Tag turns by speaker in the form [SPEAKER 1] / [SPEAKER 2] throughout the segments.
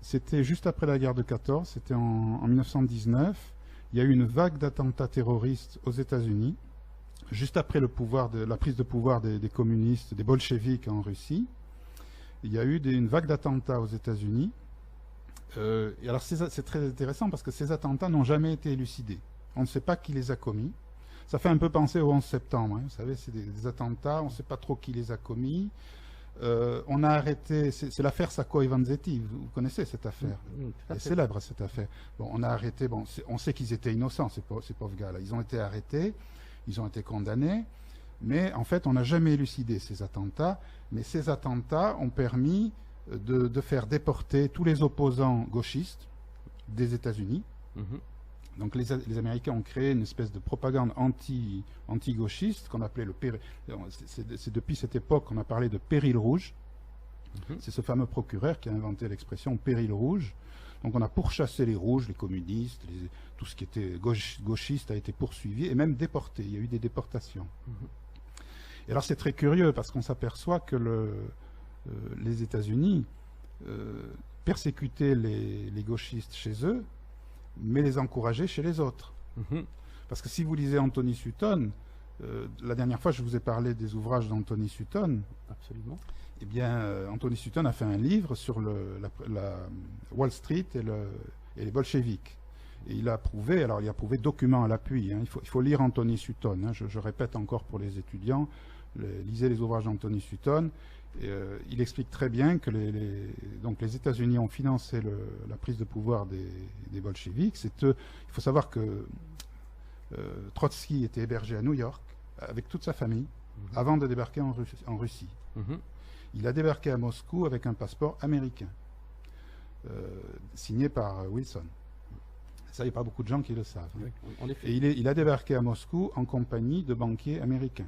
[SPEAKER 1] C'était juste après la guerre de 14, c'était en 1919. Il y a eu une vague d'attentats terroristes aux États-Unis, juste après la prise de pouvoir des communistes, des bolcheviks en Russie. Il y a eu une vague d'attentats aux États-Unis. Et alors c'est très intéressant parce que ces attentats n'ont jamais été élucidés. On ne sait pas qui les a commis. Ça fait un peu penser au 11 septembre. Hein. Vous savez, c'est des attentats, on ne sait pas trop qui les a commis. On a arrêté, c'est l'affaire Sacco et Vanzetti, vous connaissez cette affaire, elle est célèbre cette affaire. Bon, on a arrêté, bon, on sait qu'ils étaient innocents, ces pauvres gars-là. Ils ont été arrêtés, ils ont été condamnés, mais en fait, on n'a jamais élucidé ces attentats. Mais ces attentats ont permis de faire déporter tous les opposants gauchistes des États-Unis. Donc les Américains ont créé une espèce de propagande anti-gauchiste qu'on appelait le péril. C'est depuis cette époque qu'on a parlé de péril rouge. C'est ce fameux procureur qui a inventé l'expression péril rouge. Donc on a pourchassé les rouges, les communistes, tout ce qui était gauchiste a été poursuivi et même déporté. Il y a eu des déportations. Et alors c'est très curieux parce qu'on s'aperçoit que les États-Unis persécutaient les gauchistes chez eux, mais les encourager chez les autres. Parce que si vous lisez Anthony Sutton, la dernière fois je vous ai parlé des ouvrages d'Anthony Sutton.
[SPEAKER 2] Absolument.
[SPEAKER 1] Eh bien, Anthony Sutton a fait un livre sur la Wall Street et les bolcheviks. Et il a prouvé, alors il a prouvé document à l'appui, hein, il faut lire Anthony Sutton, hein, je répète encore pour les étudiants, lisez les ouvrages d'Anthony Sutton. Il explique très bien que donc les États-Unis ont financé la prise de pouvoir des bolcheviks. Il faut savoir que Trotsky était hébergé à New York avec toute sa famille avant de débarquer en Russie. Il a débarqué à Moscou avec un passeport américain signé par Wilson. Ça, il n'y a pas beaucoup de gens qui le savent.
[SPEAKER 2] Oui, en effet.
[SPEAKER 1] Et il a débarqué à Moscou en compagnie de banquiers américains.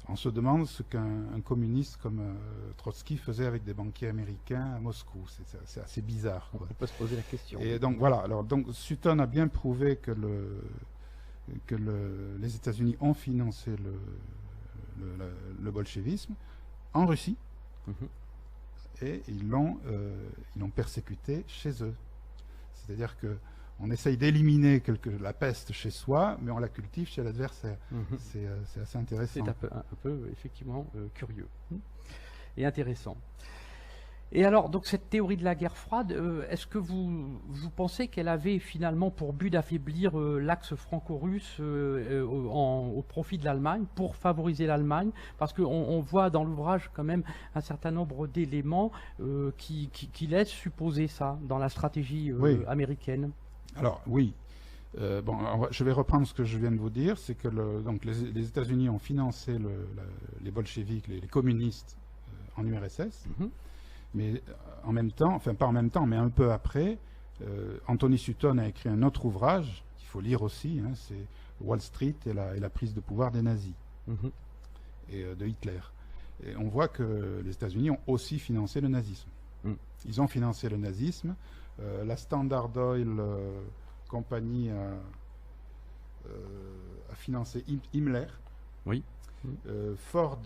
[SPEAKER 1] On se demande ce qu'un communiste comme Trotsky faisait avec des banquiers américains à Moscou. C'est assez bizarre, quoi.
[SPEAKER 2] On peut se poser la question.
[SPEAKER 1] Et donc voilà. Alors donc Sutton a bien prouvé que les États-Unis ont financé le bolchevisme en Russie et ils l'ont persécuté chez eux. C'est-à-dire que on essaye d'éliminer la peste chez soi, mais on la cultive chez l'adversaire. C'est assez intéressant.
[SPEAKER 2] C'est un peu effectivement curieux et intéressant. Et alors, donc cette théorie de la guerre froide, est-ce que vous pensez qu'elle avait finalement pour but d'affaiblir l'axe franco-russe au profit de l'Allemagne, pour favoriser l'Allemagne? Parce qu'on voit dans l'ouvrage quand même un certain nombre d'éléments qui laissent supposer ça dans la stratégie américaine.
[SPEAKER 1] Alors oui, je vais reprendre ce que je viens de vous dire, c'est que donc les États-Unis ont financé les bolcheviks, les communistes en URSS, mais en même temps, enfin pas en même temps, mais un peu après, Anthony Sutton a écrit un autre ouvrage qu'il faut lire aussi, hein, c'est Wall Street et la prise de pouvoir des nazis et de Hitler. Et on voit que les États-Unis ont aussi financé le nazisme. Ils ont financé le nazisme. La Standard Oil compagnie a financé Himmler.
[SPEAKER 2] Oui.
[SPEAKER 1] Ford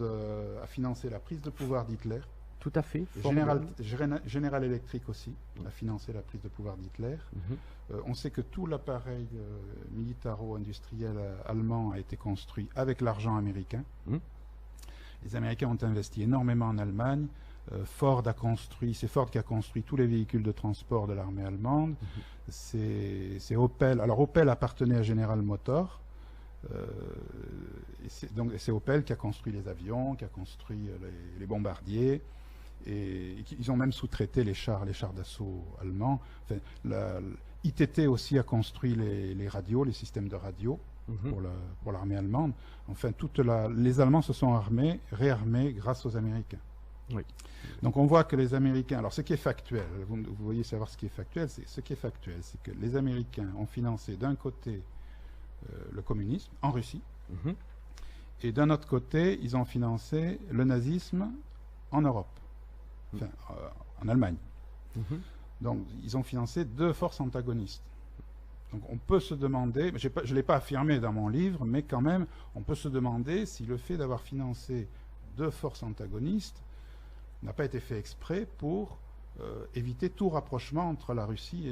[SPEAKER 1] a financé la prise de pouvoir d'Hitler.
[SPEAKER 2] Tout à fait.
[SPEAKER 1] General Electric aussi a financé la prise de pouvoir d'Hitler. On sait que tout l'appareil militaro-industriel allemand a été construit avec l'argent américain. Les Américains ont investi énormément en Allemagne. C'est Ford qui a construit tous les véhicules de transport de l'armée allemande. C'est Opel. Alors Opel appartenait à General Motors. C'est Opel qui a construit les avions, qui a construit les bombardiers. Et ils ont même sous-traité les chars d'assaut allemands. Enfin, ITT aussi a construit les radios, les systèmes de radio pour l'armée allemande. Enfin, les Allemands se sont réarmés grâce aux Américains.
[SPEAKER 2] Oui.
[SPEAKER 1] Donc on voit que les Américains, alors ce qui est factuel, vous voyez savoir ce qui est factuel, c'est que les Américains ont financé d'un côté le communisme en Russie, et d'un autre côté ils ont financé le nazisme en Europe, enfin en Allemagne. Donc ils ont financé deux forces antagonistes. Donc on peut se demander, je ne l'ai pas affirmé dans mon livre, mais quand même on peut se demander si le fait d'avoir financé deux forces antagonistes n'a pas été fait exprès pour éviter tout rapprochement entre la Russie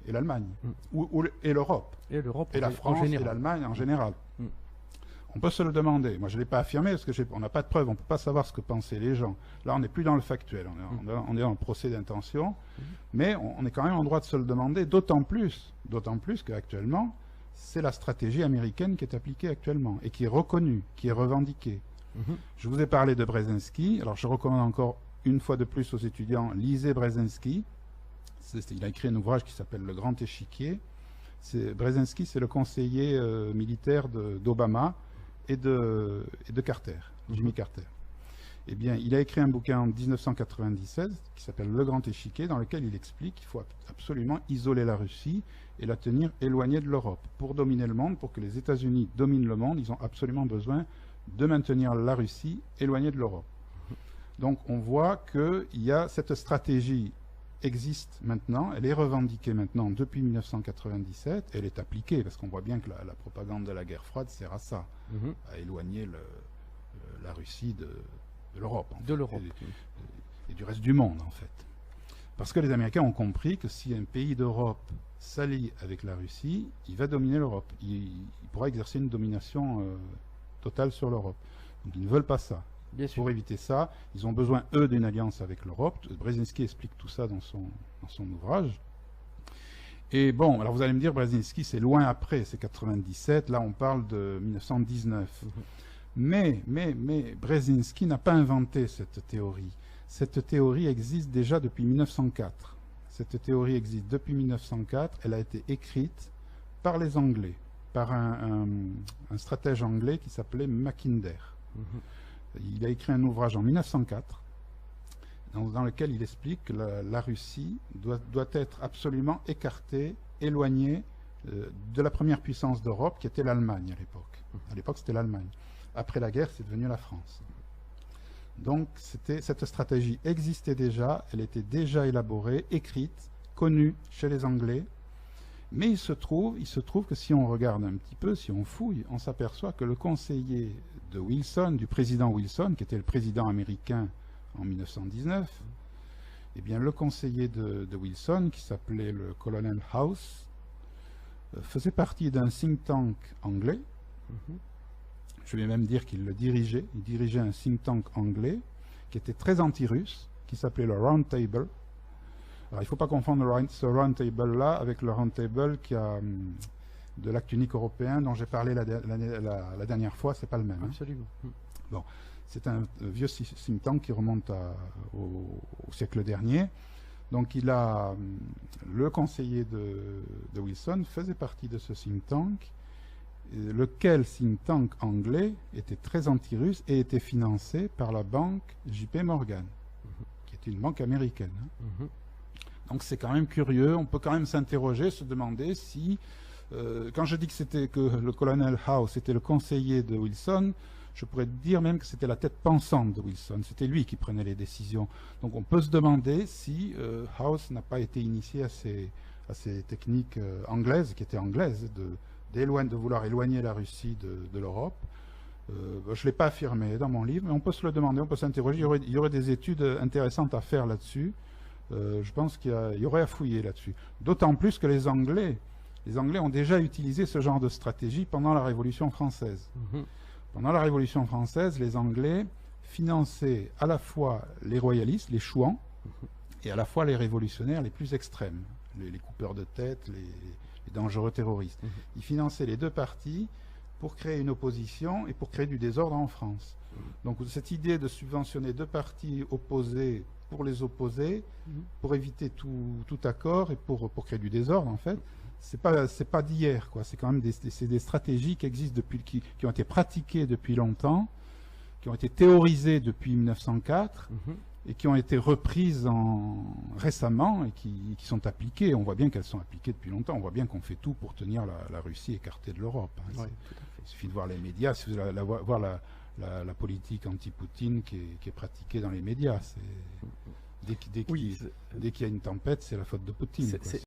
[SPEAKER 1] et l'Allemagne, et l'Europe, et la France et l'Allemagne en général. On peut se le demander. Moi, je ne l'ai pas affirmé parce qu'on n'a pas de preuves. On ne peut pas savoir ce que pensaient les gens. Là, on n'est plus dans le factuel. On est dans le procès d'intention. Mais on est quand même en droit de se le demander, d'autant plus qu'actuellement, c'est la stratégie américaine qui est appliquée actuellement et qui est reconnue, qui est revendiquée. Je vous ai parlé de Brzezinski. Alors, je recommande encore une fois de plus aux étudiants, lisez Brzezinski. Il a écrit un ouvrage qui s'appelle Le Grand Échiquier. Brzezinski, c'est le conseiller militaire d'Obama et de Carter, Jimmy Carter. Eh bien, il a écrit un bouquin en 1997 qui s'appelle Le Grand Échiquier, dans lequel il explique qu'il faut absolument isoler la Russie et la tenir éloignée de l'Europe. Pour dominer le monde, pour que les États-Unis dominent le monde, ils ont absolument besoin de maintenir la Russie éloignée de l'Europe. Donc, on voit qu'il y a cette stratégie existe maintenant, elle est revendiquée maintenant depuis 1997, elle est appliquée, parce qu'on voit bien que la propagande de la guerre froide sert à ça, à éloigner la Russie de l'Europe. Et du reste du monde, en fait. Parce que les Américains ont compris que si un pays d'Europe s'allie avec la Russie, il va dominer l'Europe. Il pourra exercer une domination totale sur l'Europe. Donc ils ne veulent pas ça. Pour éviter ça, ils ont besoin, eux, d'une alliance avec l'Europe. Brzezinski explique tout ça dans son ouvrage. Et bon, alors vous allez me dire, Brzezinski, c'est loin après, c'est 97, là on parle de 1919. Mais Brzezinski n'a pas inventé cette théorie. Cette théorie existe déjà depuis 1904. Cette théorie existe depuis 1904, elle a été écrite par les Anglais, par un stratège anglais qui s'appelait Mackinder. Il a écrit un ouvrage en 1904 dans lequel il explique que la Russie doit être absolument écartée, éloignée de la première puissance d'Europe qui était l'Allemagne à l'époque. À l'époque, c'était l'Allemagne. Après la guerre, c'est devenu la France. Donc, cette stratégie existait déjà, elle était déjà élaborée, écrite, connue chez les Anglais. Mais il se trouve que si on regarde un petit peu, si on fouille, on s'aperçoit que le conseiller de Wilson, du président Wilson, qui était le président américain en 1919, eh bien le conseiller de Wilson, qui s'appelait le colonel House, faisait partie d'un think tank anglais. Je vais même dire qu'il le dirigeait. Il dirigeait un think tank anglais qui était très anti-russe, qui s'appelait le Round Table. Alors, il ne faut pas confondre ce Round Table-là avec le Round Table de l'acte unique européen dont j'ai parlé la dernière fois. Ce n'est pas le même.
[SPEAKER 2] Absolument.
[SPEAKER 1] Bon, c'est un vieux think tank qui remonte au siècle dernier. Donc, le conseiller de Wilson faisait partie de ce think tank, lequel think tank anglais était très anti-russe et était financé par la banque JP Morgan, qui était une banque américaine. Donc c'est quand même curieux, on peut quand même s'interroger, se demander si, quand je dis que le colonel House était le conseiller de Wilson, je pourrais dire même que c'était la tête pensante de Wilson, c'était lui qui prenait les décisions. Donc on peut se demander si House n'a pas été initié à ces techniques anglaises, qui étaient anglaises, de vouloir éloigner la Russie de l'Europe. Je ne l'ai pas affirmé dans mon livre, mais on peut se le demander, on peut s'interroger, il y aurait des études intéressantes à faire là-dessus. Je pense qu'il y aurait à fouiller là-dessus. D'autant plus que les Anglais ont déjà utilisé ce genre de stratégie pendant la Révolution française. Pendant la Révolution française, les Anglais finançaient à la fois les royalistes, les chouans, et à la fois les révolutionnaires les plus extrêmes, les coupeurs de tête, les dangereux terroristes. Ils finançaient les deux partis pour créer une opposition et pour créer du désordre en France. Donc cette idée de subventionner deux partis opposés pour les opposer, pour éviter tout accord et pour créer du désordre, en fait, c'est pas d'hier, quoi. C'est quand même des stratégies qui existent qui ont été pratiquées depuis longtemps, qui ont été théorisées depuis 1904 et qui ont été reprises récemment et qui sont appliquées. On voit bien qu'elles sont appliquées depuis longtemps. On voit bien qu'on fait tout pour tenir la Russie écartée de l'Europe. Hein. Il suffit de voir les médias, voir la politique anti-Poutine qui est pratiquée dans les médias. Dès qu'il y a une tempête, c'est la faute de Poutine.